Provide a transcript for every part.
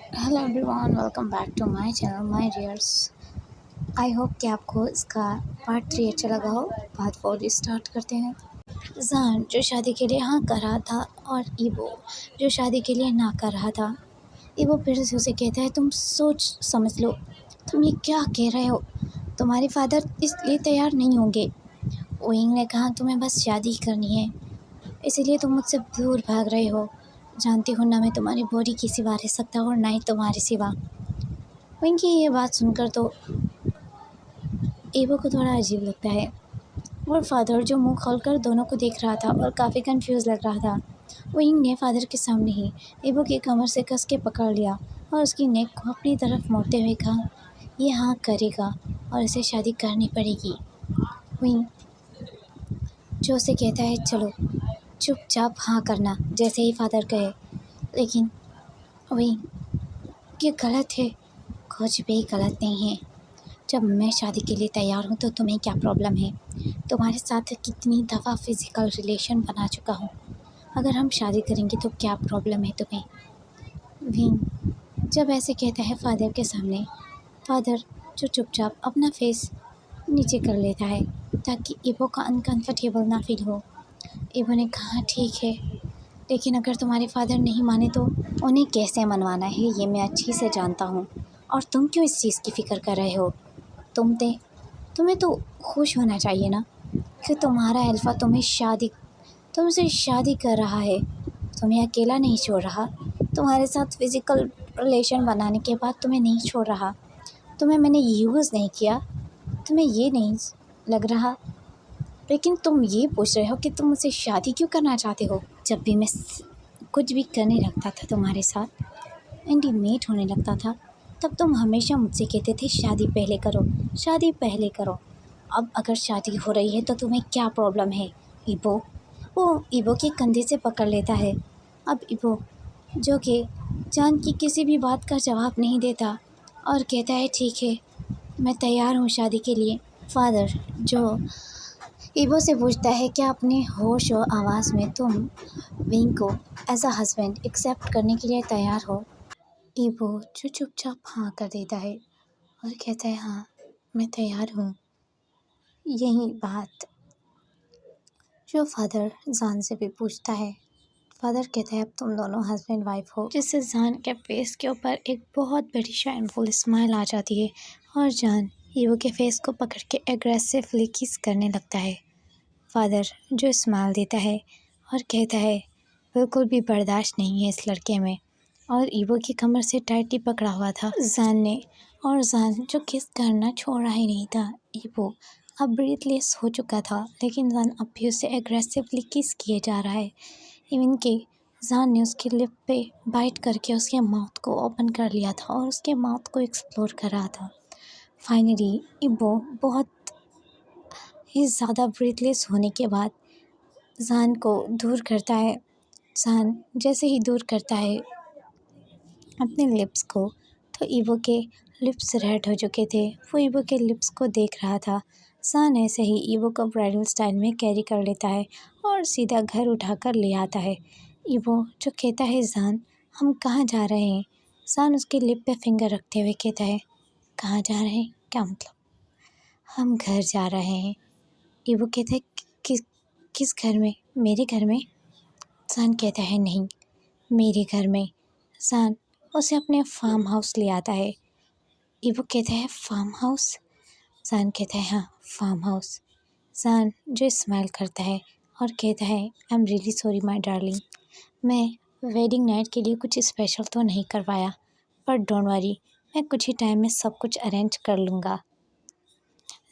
Hello everyone, welcome back to my channel my dears. I hope कि आपको इसका part 3 अच्छा लगा हो। पार्ट 4 स्टार्ट करते हैं। जान जो शादी के लिए हाँ कर रहा था और ईबो जो शादी के लिए ना कर रहा था। ईबो फिर से उसे कहता है, तुम सोच समझ लो, तुम ये क्या कह रहे हो? तुम्हारे फादर इसलिए तैयार नहीं होंगे। ओइंग ने कहा, तुम्हें बस शादी करनी है, इसीलिए तुम मुझसे दूर भाग रहे हो। जानती हो ना, मैं तुम्हारी बॉडी के सिवा रह सकता हूँ और ना ही तुम्हारे सिवा। विंकी ये बात सुनकर तो एवो को थोड़ा अजीब लगता है। और फादर जो मुंह खोलकर दोनों को देख रहा था और काफ़ी कंफ्यूज लग रहा था। विंग ने फादर के सामने ही एवो की कमर से कस के पकड़ लिया और उसकी नेक को अपनी तरफ मोड़ते हुए कहा, ये हाँ करेगा और इसे शादी करनी पड़ेगी। विंग जो उसे कहता है, चलो चुपचाप हाँ करना जैसे ही फादर कहे। लेकिन विंग, ये गलत है। कुछ भी गलत नहीं है। जब मैं शादी के लिए तैयार हूँ तो तुम्हें क्या प्रॉब्लम है? तुम्हारे साथ कितनी दफ़ा फिज़िकल रिलेशन बना चुका हूँ। अगर हम शादी करेंगे तो क्या प्रॉब्लम है तुम्हें? विंग जब ऐसे कहता है फादर के सामने, फादर जो चुपचाप अपना फेस नीचे कर लेता है ताकि इबो का अनकंफर्टेबल ना फील हो। इबो ने कहा, ठीक है, लेकिन अगर तुम्हारे फादर नहीं माने तो उन्हें कैसे मनवाना है ये मैं अच्छी से जानता हूँ। और तुम क्यों इस चीज़ की फ़िक्र कर रहे हो? तुम्हें तो खुश होना चाहिए ना कि तुम्हारा अल्फा तुमसे शादी कर रहा है, तुम्हें अकेला नहीं छोड़ रहा, तुम्हारे साथ फिज़िकल रिलेशन बनाने के बाद तुम्हें नहीं छोड़ रहा, तुम्हें मैंने यूज़ नहीं किया, तुम्हें ये नहीं लग रहा। लेकिन तुम ये पूछ रहे हो कि तुम मुझसे शादी क्यों करना चाहते हो? जब भी मैं कुछ भी करने लगता था तुम्हारे साथ, इंटीमेट होने लगता था, तब तुम हमेशा मुझसे कहते थे, शादी पहले करो, शादी पहले करो। अब अगर शादी हो रही है तो तुम्हें क्या प्रॉब्लम है? इबो वो इबो के कंधे से पकड़ लेता है। अब इबो जो कि जान की किसी भी बात का जवाब नहीं देता और कहता है, ठीक है, मैं तैयार हूँ शादी के लिए। फादर जो इबो से पूछता है, क्या अपने होश और आवाज़ में तुम विंग को एज अ हस्बैंड एक्सेप्ट करने के लिए तैयार हो? इबो जो चुपचाप हाँ कर देता है और कहता है, हाँ मैं तैयार हूँ। यही बात जो फादर जान से भी पूछता है। फादर कहता है, अब तुम दोनों हस्बैंड वाइफ हो, जिससे जान के फेस के ऊपर एक बहुत बड़ी शाइनफुल स्माइल आ जाती है और जान इबो के फेस को पकड़ के एग्रेसिवली किस करने लगता है। फादर जो स्माइल देता है और कहता है, बिल्कुल भी बर्दाश्त नहीं है इस लड़के में। और ईवो की कमर से टाइटली पकड़ा हुआ था जान ने, और जान जो किस करना छोड़ रहा ही नहीं था। ईवो अब ब्रीथलेस हो चुका था, लेकिन जान अब भी उसे एग्रेसिवली किस किए जा रहा है। इवन के जान ने उसके लिप पे बाइट करके उसके माउथ को ओपन कर लिया था और उसके माउथ को एक्सप्लोर कर रहा था। फाइनली ईवो बहुत ही ज़्यादा ब्रीथलेस होने के बाद जान को दूर करता है। जान जैसे ही दूर करता है अपने लिप्स को, तो ईवो के लिप्स रेड हो चुके थे। वो ईवो के लिप्स को देख रहा था। सान ऐसे ही ईवो को ब्राइडल स्टाइल में कैरी कर लेता है और सीधा घर उठाकर ले आता है। ईवो जो कहता है, जान हम कहाँ जा रहे हैं? सान उसके लिप पे फिंगर रखते हुए कहता है, कहाँ जा रहे हैं? क्या मतलब? हम घर जा रहे हैं। ईवो कहता है, किस घर में? मेरे घर में? सान कहता है, नहीं, मेरे घर में। सान उसे अपने फार्म हाउस ले आता है। इवो कहता है, फार्म हाउस? सान कहता है, हाँ फार्म हाउस। सान जो स्माइल करता है और कहता है, I am really sorry my darling, मैं वेडिंग नाइट के लिए कुछ स्पेशल तो नहीं करवाया, पर डोंट वरी, मैं कुछ ही टाइम में सब कुछ अरेंज कर लूँगा।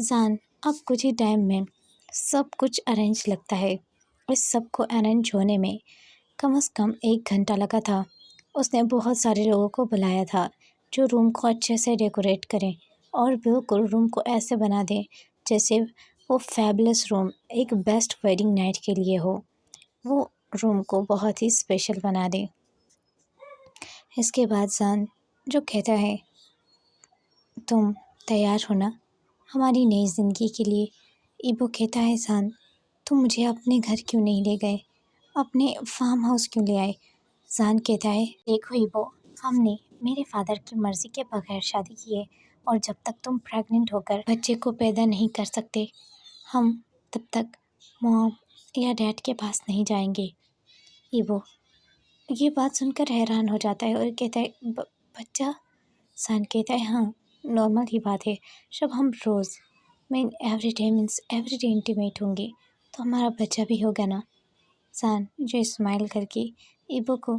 जान अब कुछ ही टाइम में सब कुछ अरेंज लगता है। इस सब को अरेंज होने में कम से कम 1 घंटा लगा था। उसने बहुत सारे लोगों को बुलाया था जो रूम को अच्छे से डेकोरेट करें और बिल्कुल रूम को ऐसे बना दें जैसे वो फैबुलस रूम एक बेस्ट वेडिंग नाइट के लिए हो। वो रूम को बहुत ही स्पेशल बना दें। इसके बाद जान जो कहता है, तुम तैयार हो ना हमारी नई ज़िंदगी के लिए? इबो कहता है, जान तुम मुझे अपने घर क्यों नहीं ले गए, अपने फार्म हाउस क्यों ले आए? जान कहता है, देखो इबो, हमने मेरे फादर की मर्ज़ी के बगैर शादी किए, और जब तक तुम प्रेग्नेंट होकर बच्चे को पैदा नहीं कर सकते, हम तब तक मॉम या डैड के पास नहीं जाएंगे। ईवो ये बात सुनकर हैरान हो जाता है और कहता है, बच्चा? सान कहता है, हाँ, नॉर्मल ही बात है। जब हम रोज़ मीन एवरी डे इंटीमेट होंगे तो हमारा बच्चा भी होगा ना। सान जो स्माइल करके ईवो को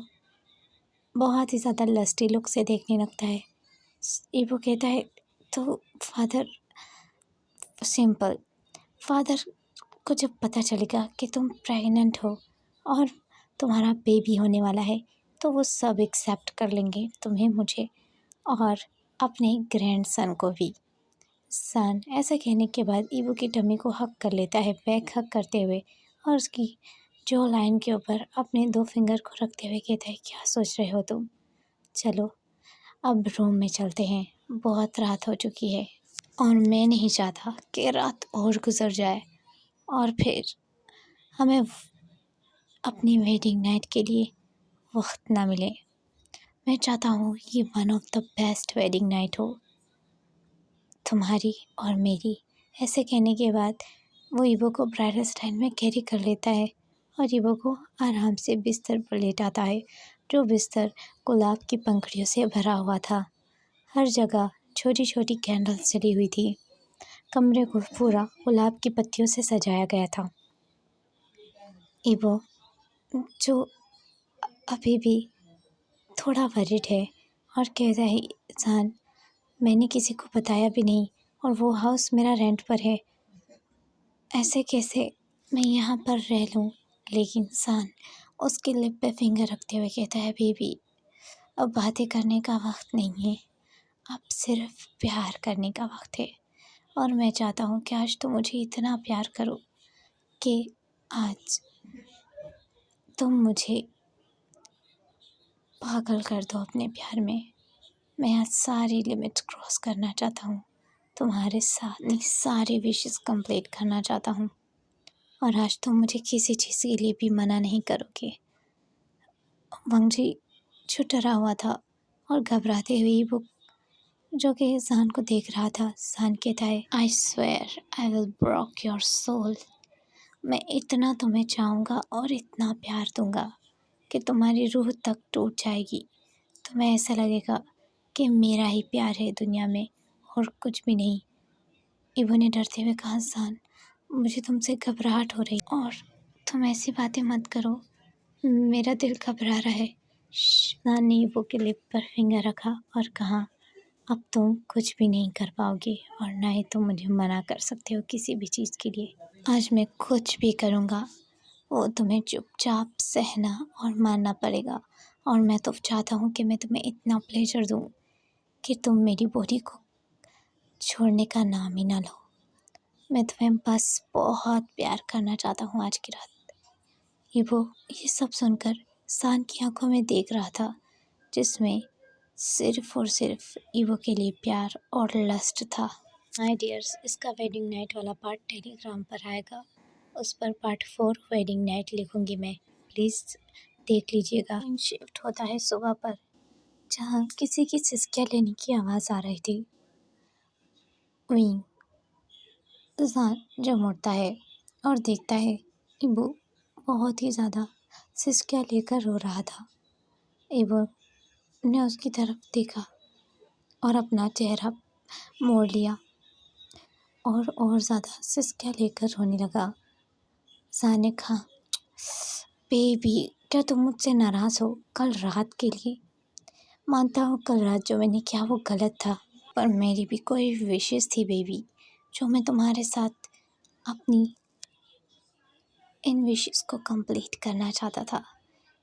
बहुत ही ज़्यादा लस्टी लुक से देखने लगता है। ईवो कहता है, तो फादर सिंपल फादर को जब पता चलेगा कि तुम प्रेग्नेंट हो और तुम्हारा बेबी होने वाला है, तो वो सब एक्सेप्ट कर लेंगे, तुम्हें, मुझे और अपने ग्रैंडसन को भी। सन ऐसा कहने के बाद ईवो की टमी को हक कर लेता है, बैक हक करते हुए, और उसकी जो लाइन के ऊपर अपने 2 फिंगर को रखते हुए कहता है, क्या सोच रहे हो तुम? चलो अब रूम में चलते हैं, बहुत रात हो चुकी है और मैं नहीं चाहता कि रात और गुजर जाए और फिर हमें अपनी वेडिंग नाइट के लिए वक्त ना मिले। मैं चाहता हूँ ये one of the best wedding night हो, तुम्हारी और मेरी। ऐसे कहने के बाद वो ईवो को ब्राइडल स्टाइल में कैरी कर लेता है और ईवो को आराम से बिस्तर पर लेटाता है, जो बिस्तर गुलाब की पंखुड़ियों से भरा हुआ था। हर जगह छोटी छोटी कैंडल्स जली हुई थी। कमरे को पूरा गुलाब की पत्तियों से सजाया गया था। ईवो जो अभी भी थोड़ा वरिड है और कहता है, जान, मैंने किसी को बताया भी नहीं और वो हाउस मेरा रेंट पर है, ऐसे कैसे मैं यहाँ पर रह लूँ। लेकिन सान उसके लिप पे फिंगर रखते हुए कहता है, बेबी, अब बातें करने का वक्त नहीं है, अब सिर्फ प्यार करने का वक्त है। और मैं चाहता हूँ कि आज तुम मुझे इतना प्यार करो कि आज तुम मुझे पागल कर दो अपने प्यार में। मैं आज सारी लिमिट्स क्रॉस करना चाहता हूँ, तुम्हारे साथ अपनी सारी विशेस कंप्लीट करना चाहता हूँ, और आज तुम मुझे किसी चीज़ के लिए भी मना नहीं करोगे। वंगजी जो डरा हुआ था और घबराते हुए वो जो कि सान को देख रहा था, सान कहता है, I swear I will broke your soul. मैं इतना तुम्हें चाहूँगा और इतना प्यार दूँगा कि तुम्हारी रूह तक टूट जाएगी। तुम्हें ऐसा लगेगा कि मेरा ही प्यार है दुनिया में और कुछ भी नहीं। ईवो ने डरते हुए कहा, सान, मुझे तुमसे घबराहट हो रही और तुम ऐसी बातें मत करो, मेरा दिल घबरा रहा है। सान ने ईवो के लिप पर फिंगर रखा और कहा, अब तुम कुछ भी नहीं कर पाओगे और ना ही तुम मुझे मना कर सकते हो किसी भी चीज़ के लिए। आज मैं कुछ भी करूँगा वो तुम्हें चुपचाप सहना और मानना पड़ेगा, और मैं तो चाहता हूँ कि मैं तुम्हें इतना प्लेजर दूँ कि तुम मेरी बॉडी को छोड़ने का नाम ही ना लो। मैं तुम्हें बस बहुत प्यार करना चाहता हूँ आज की रात। ईवो ये सब सुनकर सान की आंखों में देख रहा था, जिसमें सिर्फ और सिर्फ ईवो के लिए प्यार और लस्ट था। माय डियर्स, इसका वेडिंग नाइट वाला पार्ट टेलीग्राम पर आएगा, उस पर पार्ट 4 वेडिंग नाइट लिखूंगी मैं, प्लीज़ देख लीजिएगा। शिफ्ट होता है सुबह पर, जहाँ किसी की सिसकियाँ लेने की आवाज़ आ रही थी। विंग जो मुड़ता है और देखता है, ईवो बहुत ही ज़्यादा सिसकियाँ लेकर रो रहा था। ईवो ने उसकी तरफ देखा और अपना चेहरा मोड़ लिया और ज़्यादा सिसकियाँ लेकर रोने लगा। सान ने कहा, बेबी, क्या तुम मुझसे नाराज़ हो कल रात के लिए? मानता हूँ कल रात जो मैंने किया वो गलत था, पर मेरी भी कोई विशेस थी बेबी, जो मैं तुम्हारे साथ अपनी इन विशेस को कंप्लीट करना चाहता था।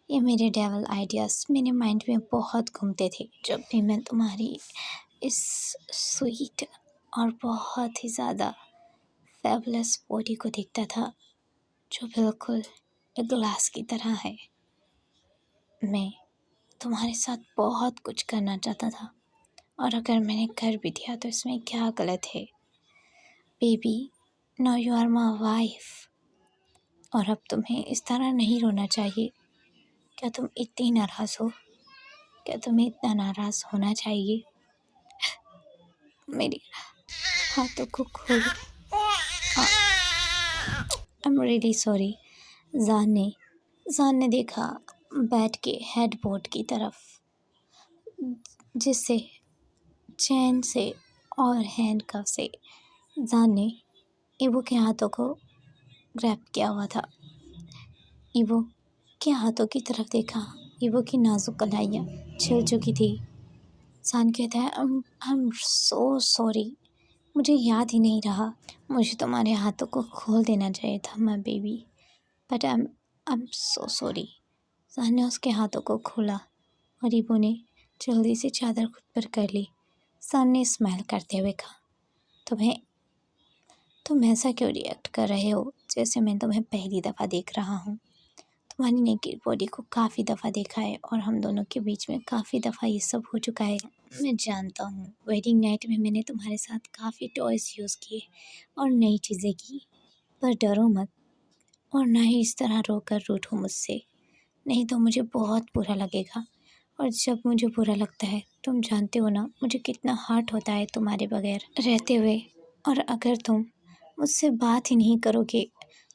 ये मेरे डेविल आइडियाज़ मेरे माइंड में बहुत घूमते थे जब भी मैं तुम्हारी इस स्वीट और बहुत ही ज़्यादा फेबुलस बॉडी को देखता था, जो बिल्कुल एक ग्लास की तरह है। मैं तुम्हारे साथ बहुत कुछ करना चाहता था, और अगर मैंने कर भी दिया तो इसमें क्या गलत है baby. Now you are my wife, और अब तुम्हें इस तरह नहीं रोना चाहिए। क्या तुम इतनी नाराज़ हो? क्या तुम्हें इतना नाराज़ होना चाहिए? मेरे हाथों को खोलो। I am really sorry. जान ने देखा बैठ के हेडबोर्ड की तरफ, जिससे चैन से और हैंडकफ से जान ने ईवो के हाथों को ग्रैब किया हुआ था। ईवो के हाथों की तरफ देखा। ईवो की नाजुक कलाइयाँ छिल चुकी थी। जान कहता है, आई एम सो सॉरी, मुझे याद ही नहीं रहा। मुझे तुम्हारे हाथों को खोल देना चाहिए था my baby, but I am so sorry. जान ने उसके हाथों को खोला और ईवो ने जल्दी से चादर खुद पर कर ली। जान ने स्माइल करते हुए कहा, तुम ऐसा क्यों रिएक्ट कर रहे हो जैसे मैं तुम्हें पहली दफ़ा देख रहा हूँ? तुम्हारी नेकेड बॉडी को काफ़ी दफ़ा देखा है और हम दोनों के बीच में काफ़ी दफ़ा ये सब हो चुका है। मैं जानता हूँ वेडिंग नाइट में मैंने तुम्हारे साथ काफ़ी टॉयज़ यूज़ किए और नई चीज़ें की, पर डरो मत और ना ही इस तरह रोकर रूठो मुझसे, नहीं तो मुझे बहुत बुरा लगेगा। और जब मुझे बुरा लगता है, तुम जानते हो ना मुझे कितना हर्ट होता है तुम्हारे बगैर रहते हुए, और अगर तुम मुझसे बात ही नहीं करोगे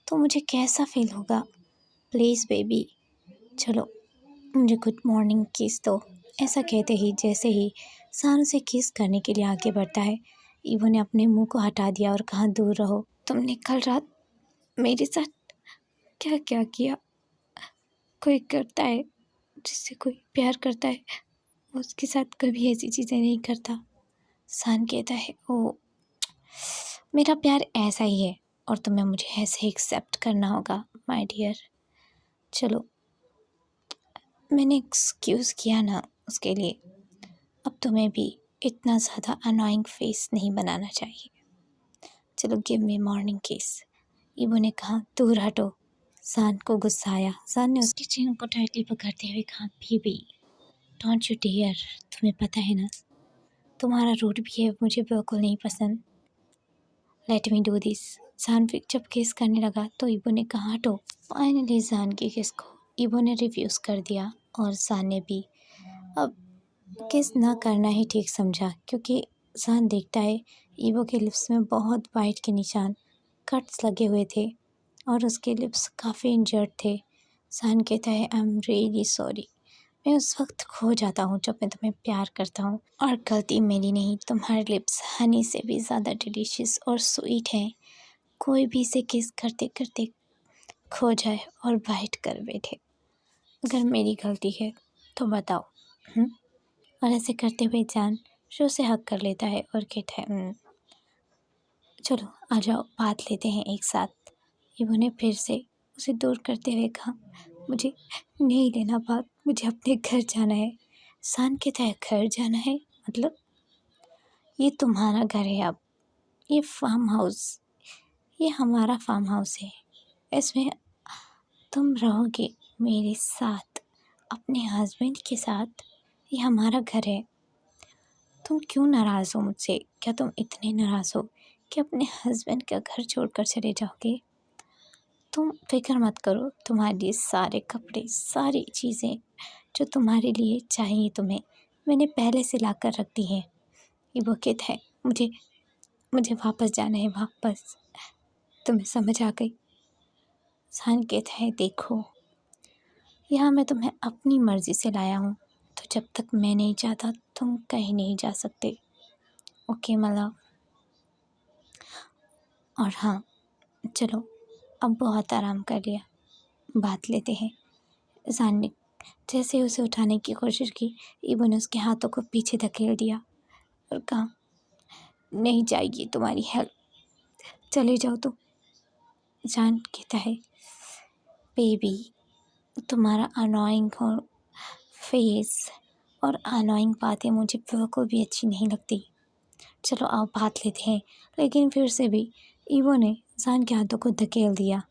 तो मुझे कैसा फील होगा। प्लीज़ बेबी, चलो मुझे गुड मॉर्निंग किस दो। ऐसा कहते ही जैसे ही सान उसे किस करने के लिए आगे बढ़ता है, ईवो ने अपने मुंह को हटा दिया और कहा, दूर रहो। तुमने कल रात मेरे साथ क्या क्या किया? कोई करता है जिससे कोई प्यार करता है, वो उसके साथ कभी ऐसी चीज़ें नहीं करता। सान कहता है, ओ मेरा प्यार ऐसा ही है और तुम्हें मुझे ऐसे ही एक्सेप्ट करना होगा माय डियर। चलो मैंने एक्सक्यूज़ किया ना उसके लिए, अब तुम्हें भी इतना ज़्यादा अनोइंग फेस नहीं बनाना चाहिए। चलो गिव मी मॉर्निंग किस। ईवो ने कहा, दूर हटो। सान को गुस्सा आया। सान ने उसकी चीन को टाइटली पकड़ते हुए कहा, बेबी डोंट यू डियर, तुम्हें पता है ना तुम्हारा रूड बिहेव मुझे बिल्कुल नहीं पसंद। Let me do this. सान फिर जब किस करने लगा तो ईवो ने कहा, हटो। फाइनली सान की किस को ईवो ने रिफ्यूज़ कर दिया और सान ने भी अब किस ना करना ही ठीक समझा, क्योंकि सान देखता है ईवो के लिप्स में बहुत बाइट के निशान, कट्स लगे हुए थे और उसके लिप्स काफ़ी इंजर्ड थे। सान कहता है, आई एम रियली सॉरी, मैं उस वक्त खो जाता हूँ जब मैं तुम्हें प्यार करता हूँ और गलती मेरी नहीं। तुम्हारे लिप्स हनी से भी ज़्यादा डिलीशियस और स्वीट हैं। कोई भी इसे किस करते करते खो जाए और बाइट कर बैठे। अगर मेरी गलती है तो बताओ। और ऐसे करते हुए जान शो से हक कर लेता है और कहता है, चलो आ जाओ बात लेते हैं एक साथ। ईवो ने फिर से उसे दूर करते हुए कहा, मुझे नहीं लेना बात, मुझे अपने घर जाना है। सान कहता है, घर जाना है मतलब? ये तुम्हारा घर है अब, ये फार्म हाउस, ये हमारा फार्म हाउस है, इसमें तुम रहोगे मेरे साथ अपने हस्बैंड के साथ, ये हमारा घर है। तुम क्यों नाराज़ हो मुझसे? क्या तुम इतने नाराज़ हो कि अपने हस्बैंड का घर छोड़कर चले जाओगे? तुम फिक्र मत करो, तुम्हारे लिए सारे कपड़े, सारी चीज़ें जो तुम्हारे लिए चाहिए तुम्हें, मैंने पहले से ला कर रख दी हैं। ये वो कहता है, मुझे मुझे वापस जाना है, वापस। तुम्हें समझ आ गई? सान कहता है, देखो यहाँ मैं तुम्हें अपनी मर्ज़ी से लाया हूँ, तो जब तक मैं नहीं चाहता तुम कहीं नहीं जा सकते। Okay my love. और हाँ, चलो अब बहुत आराम कर लिया, बात लेते हैं। सान ने जैसे ही उसे उठाने की कोशिश की, ईवो ने उसके हाथों को पीछे धकेल दिया और कहा, नहीं चाहिए तुम्हारी हेल्प, चले जाओ तुम। सान कहता है, बेबी तुम्हारा अनोइंग और फेस और अनोइंग बातें मुझे बिल्कुल भी अच्छी नहीं लगती। चलो आओ बात लेते हैं। लेकिन फिर से भी ईवो ने सान के हाथों को धकेल दिया।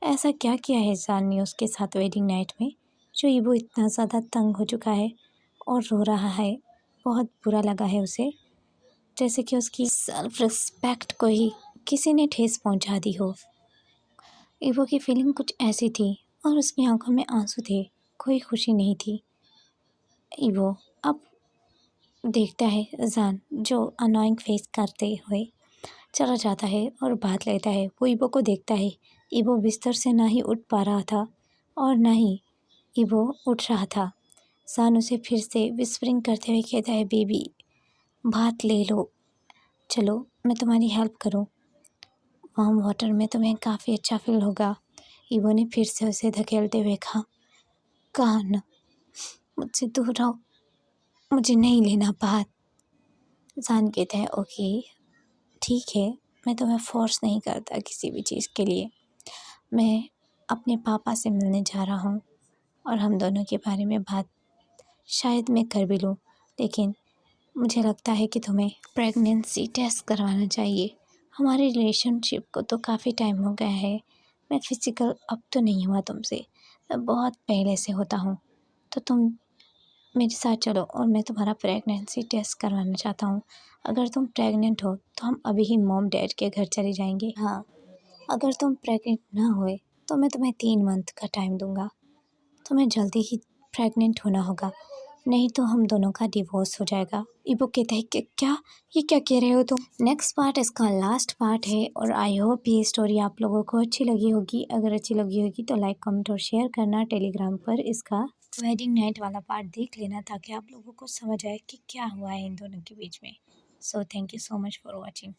ऐसा क्या किया है जान ने उसके साथ वेडिंग नाइट में जो ईवो इतना ज़्यादा तंग हो चुका है और रो रहा है? बहुत बुरा लगा है उसे, जैसे कि उसकी सेल्फ रिस्पेक्ट को ही किसी ने ठेस पहुंचा दी हो। ईवो की फीलिंग कुछ ऐसी थी और उसकी आंखों में आंसू थे, कोई खुशी नहीं थी। ईवो अब देखता है जान जो अनोइंग फेस करते हुए चला जाता है और बात लेता है। वो ईवो को देखता है। ईवो बिस्तर से ना ही उठ पा रहा था और ना ही ईवो उठ रहा था। जान उसे फिर से विस्परिंग करते हुए कहता है, बेबी बात ले लो, चलो मैं तुम्हारी हेल्प करूं, वार्म वाटर में तुम्हें काफ़ी अच्छा फील होगा। ईवो ने फिर से उसे धकेलते हुए कहा न, मुझसे दूर रहो, मुझे नहीं लेना बात। जान कहता है, ओके ठीक है, मैं तुम्हें फोर्स नहीं करता किसी भी चीज़ के लिए। मैं अपने पापा से मिलने जा रहा हूँ और हम दोनों के बारे में बात शायद मैं कर भी लूँ, लेकिन मुझे लगता है कि तुम्हें प्रेगनेंसी टेस्ट करवाना चाहिए। हमारे रिलेशनशिप को तो काफ़ी टाइम हो गया है। मैं फिज़िकल अब तो नहीं हुआ तुमसे, मैं बहुत पहले से होता हूँ। तो तुम मेरे साथ चलो और मैं तुम्हारा प्रेगनेंसी टेस्ट करवाना चाहता हूँ। अगर तुम प्रेग्नेंट हो तो हम अभी ही मॉम डैड के घर चले जाएंगे। हाँ, अगर तुम प्रेग्नेंट ना हुए तो मैं तुम्हें 3 मंथ का टाइम दूंगा। तुम्हें जल्दी ही प्रेग्नेंट होना होगा, नहीं तो हम दोनों का डिवोर्स हो जाएगा। इबो कहता है कि क्या, ये क्या कह रहे हो तुम। नेक्स्ट पार्ट इसका लास्ट पार्ट है और आई होप ये स्टोरी आप लोगों को अच्छी लगी होगी। अगर अच्छी लगी होगी तो लाइक कमेंट और शेयर करना। टेलीग्राम पर इसका वेडिंग नाइट वाला पार्ट देख लेना ताकि आप लोगों को समझ आए कि क्या हुआ है इन दोनों के बीच में। So thank you so much for watching.